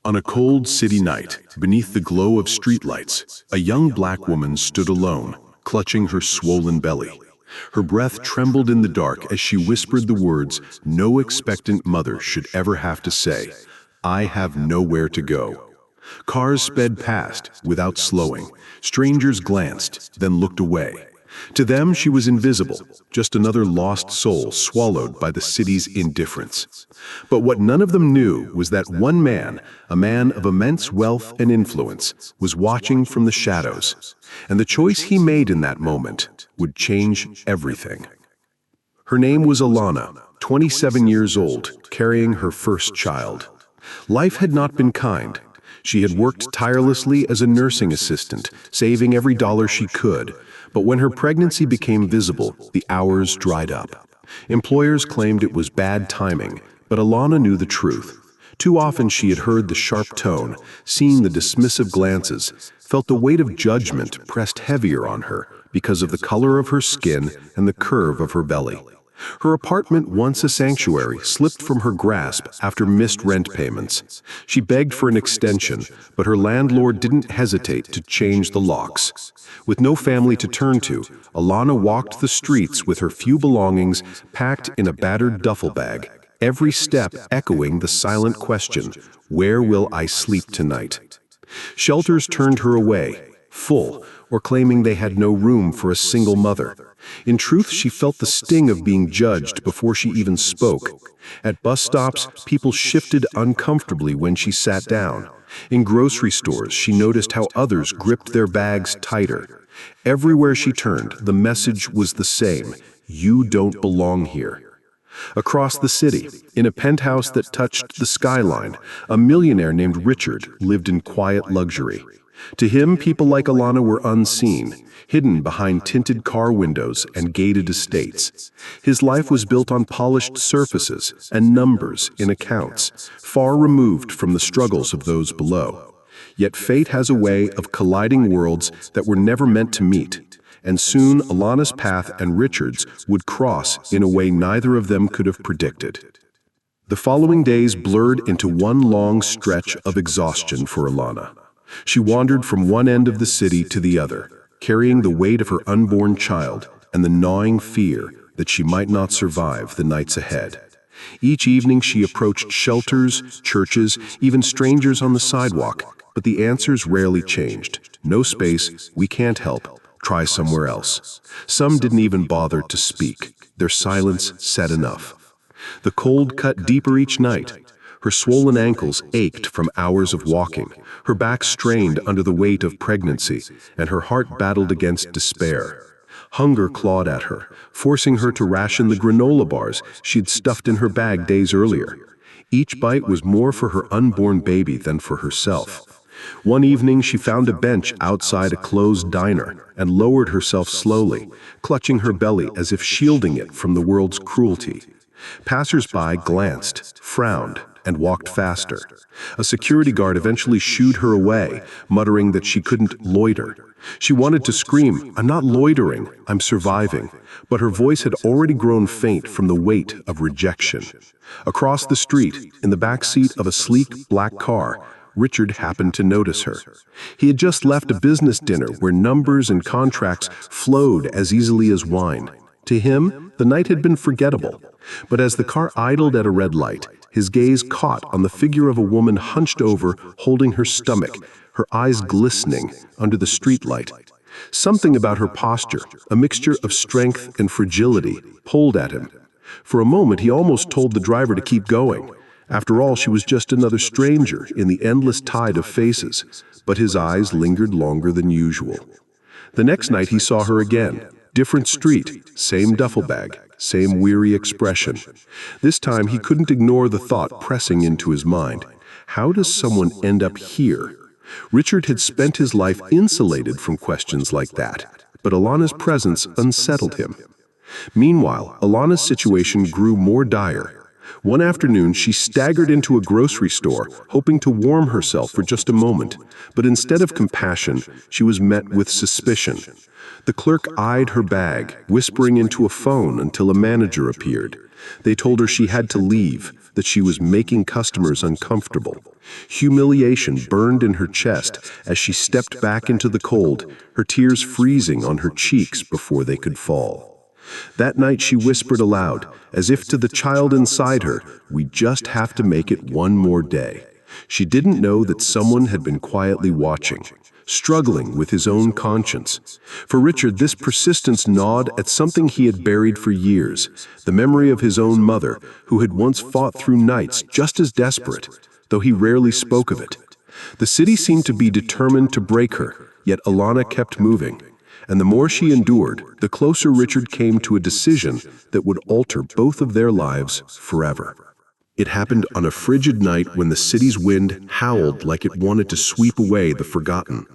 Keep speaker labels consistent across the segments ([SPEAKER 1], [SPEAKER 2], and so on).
[SPEAKER 1] On a cold city night, beneath the glow of streetlights, a young black woman stood alone, clutching her swollen belly. Her breath trembled in the dark as she whispered the words no expectant mother should ever have to say, "I have nowhere to go." Cars sped past, without slowing. Strangers glanced, then looked away. To them, she was invisible, just another lost soul swallowed by the city's indifference. But what none of them knew was that one man, a man of immense wealth and influence, was watching from the shadows. And the choice he made in that moment would change everything. Her name was Alana, 27 years old, carrying her first child. Life had not been kind. She had worked tirelessly as a nursing assistant, saving every dollar she could. But when her pregnancy became visible, the hours dried up. Employers claimed it was bad timing, but Alana knew the truth. Too often she had heard the sharp tone, seen the dismissive glances, felt the weight of judgment pressed heavier on her because of the color of her skin and the curve of her belly. Her apartment, once a sanctuary, slipped from her grasp after missed rent payments. She begged for an extension, but her landlord didn't hesitate to change the locks. With no family to turn to, Alana walked the streets with her few belongings packed in a battered duffel bag, every step echoing the silent question, "Where will I sleep tonight?" Shelters turned her away, full, or claiming they had no room for a single mother. In truth, she felt the sting of being judged before she even spoke. At bus stops, people shifted uncomfortably when she sat down. In grocery stores, she noticed how others gripped their bags tighter. Everywhere she turned, the message was the same: you don't belong here. Across the city, in a penthouse that touched the skyline, a millionaire named Richard lived in quiet luxury. To him, people like Alana were unseen, hidden behind tinted car windows and gated estates. His life was built on polished surfaces and numbers in accounts, far removed from the struggles of those below. Yet fate has a way of colliding worlds that were never meant to meet, and soon Alana's path and Richard's would cross in a way neither of them could have predicted. The following days blurred into one long stretch of exhaustion for Alana. She wandered from one end of the city to the other, carrying the weight of her unborn child and the gnawing fear that she might not survive the nights ahead. Each evening she approached shelters, churches, even strangers on the sidewalk, but the answers rarely changed. No space, we can't help, try somewhere else. Some didn't even bother to speak. Their silence said enough. The cold cut deeper each night. Her swollen ankles ached from hours of walking, her back strained under the weight of pregnancy, and her heart battled against despair. Hunger clawed at her, forcing her to ration the granola bars she'd stuffed in her bag days earlier. Each bite was more for her unborn baby than for herself. One evening, she found a bench outside a closed diner and lowered herself slowly, clutching her belly as if shielding it from the world's cruelty. Passers-by glanced, frowned, and walked faster. A security guard eventually shooed her away, muttering that she couldn't loiter. She wanted to scream, "I'm not loitering, I'm surviving," but her voice had already grown faint from the weight of rejection. Across the street, in the back seat of a sleek black car, Richard happened to notice her. He had just left a business dinner where numbers and contracts flowed as easily as wine. To him, the night had been forgettable. But as the car idled at a red light, his gaze caught on the figure of a woman hunched over, holding her stomach, her eyes glistening under the streetlight. Something about her posture, a mixture of strength and fragility, pulled at him. For a moment, he almost told the driver to keep going. After all, she was just another stranger in the endless tide of faces, but his eyes lingered longer than usual. The next night he saw her again. Different street, same duffel bag, same weary expression. This time he couldn't ignore the thought pressing into his mind. How does someone end up here? Richard had spent his life insulated from questions like that, but Alana's presence unsettled him. Meanwhile, Alana's situation grew more dire. One afternoon, she staggered into a grocery store, hoping to warm herself for just a moment. But instead of compassion, she was met with suspicion. The clerk eyed her bag, whispering into a phone until a manager appeared. They told her she had to leave, that she was making customers uncomfortable. Humiliation burned in her chest as she stepped back into the cold, her tears freezing on her cheeks before they could fall. That night she whispered aloud, as if to the child inside her, "We just have to make it one more day." She didn't know that someone had been quietly watching, struggling with his own conscience. For Richard, this persistence gnawed at something he had buried for years, the memory of his own mother, who had once fought through nights just as desperate, though he rarely spoke of it. The city seemed to be determined to break her, yet Alana kept moving. And the more she endured, the closer Richard came to a decision that would alter both of their lives forever. It happened on a frigid night when the city's wind howled like it wanted to sweep away the forgotten.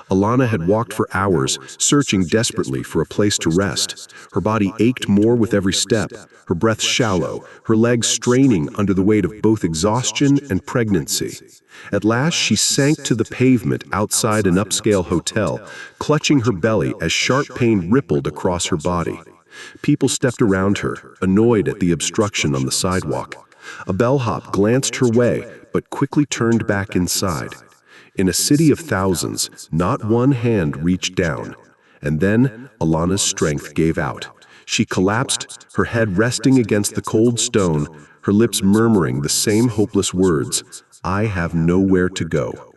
[SPEAKER 1] Alana had walked for hours, searching desperately for a place to rest. Her body ached more with every step, her breath shallow, her legs straining under the weight of both exhaustion and pregnancy. At last, she sank to the pavement outside an upscale hotel, clutching her belly as sharp pain rippled across her body. People stepped around her, annoyed at the obstruction on the sidewalk. A bellhop glanced her way, but quickly turned back inside. In a city of thousands, not one hand reached down. And then, Alana's strength gave out. She collapsed, her head resting against the cold stone, her lips murmuring the same hopeless words, "I have nowhere to go."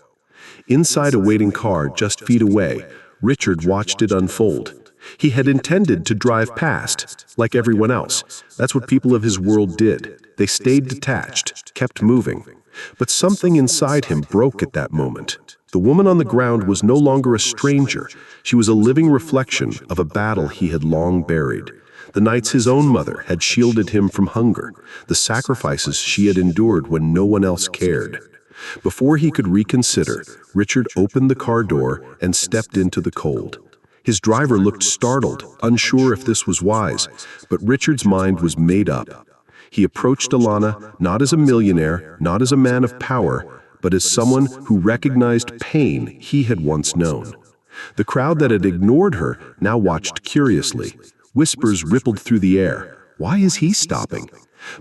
[SPEAKER 1] Inside a waiting car just feet away, Richard watched it unfold. He had intended to drive past, like everyone else. That's what people of his world did. They stayed detached, kept moving. But something inside him broke at that moment. The woman on the ground was no longer a stranger. She was a living reflection of a battle he had long buried. The nights his own mother had shielded him from hunger, the sacrifices she had endured when no one else cared. Before he could reconsider, Richard opened the car door and stepped into the cold. His driver looked startled, unsure if this was wise, but Richard's mind was made up. He approached Alana not as a millionaire, not as a man of power, but as someone who recognized pain he had once known. The crowd that had ignored her now watched curiously. Whispers rippled through the air. Why is he stopping?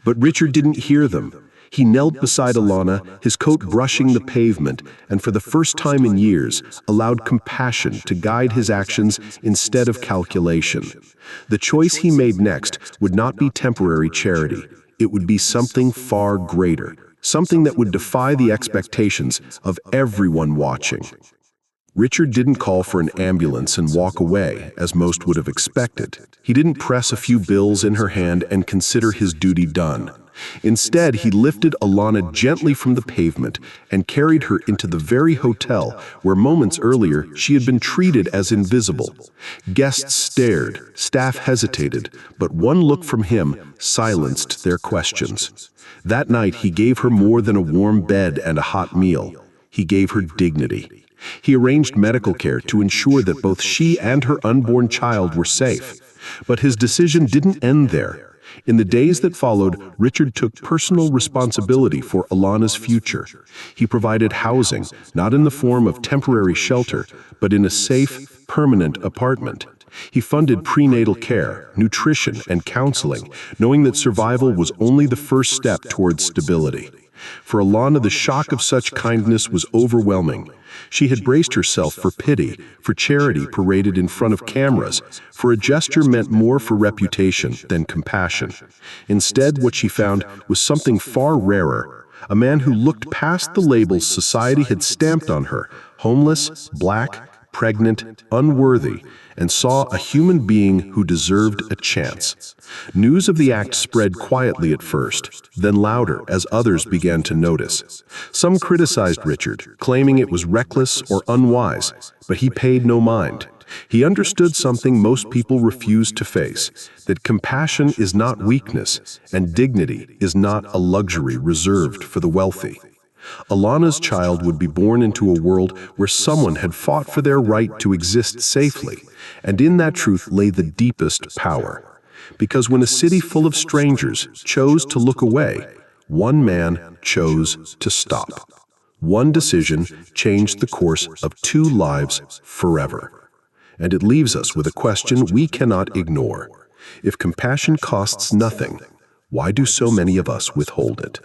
[SPEAKER 1] But Richard didn't hear them. He knelt beside Alana, his coat brushing the pavement, and for the first time in years, allowed compassion to guide his actions instead of calculation. The choice he made next would not be temporary charity. It would be something far greater, something that would defy the expectations of everyone watching. Richard didn't call for an ambulance and walk away, as most would have expected. He didn't press a few bills in her hand and consider his duty done. Instead, he lifted Alana gently from the pavement and carried her into the very hotel where moments earlier she had been treated as invisible. Guests stared, staff hesitated, but one look from him silenced their questions. That night, he gave her more than a warm bed and a hot meal. He gave her dignity. He arranged medical care to ensure that both she and her unborn child were safe. But his decision didn't end there. In the days that followed, Richard took personal responsibility for Alana's future. He provided housing, not in the form of temporary shelter, but in a safe, permanent apartment. He funded prenatal care, nutrition, and counseling, knowing that survival was only the first step towards stability. For Alana, the shock of such kindness was overwhelming. She had braced herself for pity, for charity paraded in front of cameras, for a gesture meant more for reputation than compassion. Instead, what she found was something far rarer, a man who looked past the labels society had stamped on her, homeless, black, pregnant, unworthy, and saw a human being who deserved a chance. News of the act spread quietly at first, then louder as others began to notice. Some criticized Richard, claiming it was reckless or unwise, but he paid no mind. He understood something most people refused to face, that compassion is not weakness, and dignity is not a luxury reserved for the wealthy. Alana's child would be born into a world where someone had fought for their right to exist safely, and in that truth lay the deepest power. Because when a city full of strangers chose to look away, one man chose to stop. One decision changed the course of two lives forever. And it leaves us with a question we cannot ignore. If compassion costs nothing, why do so many of us withhold it?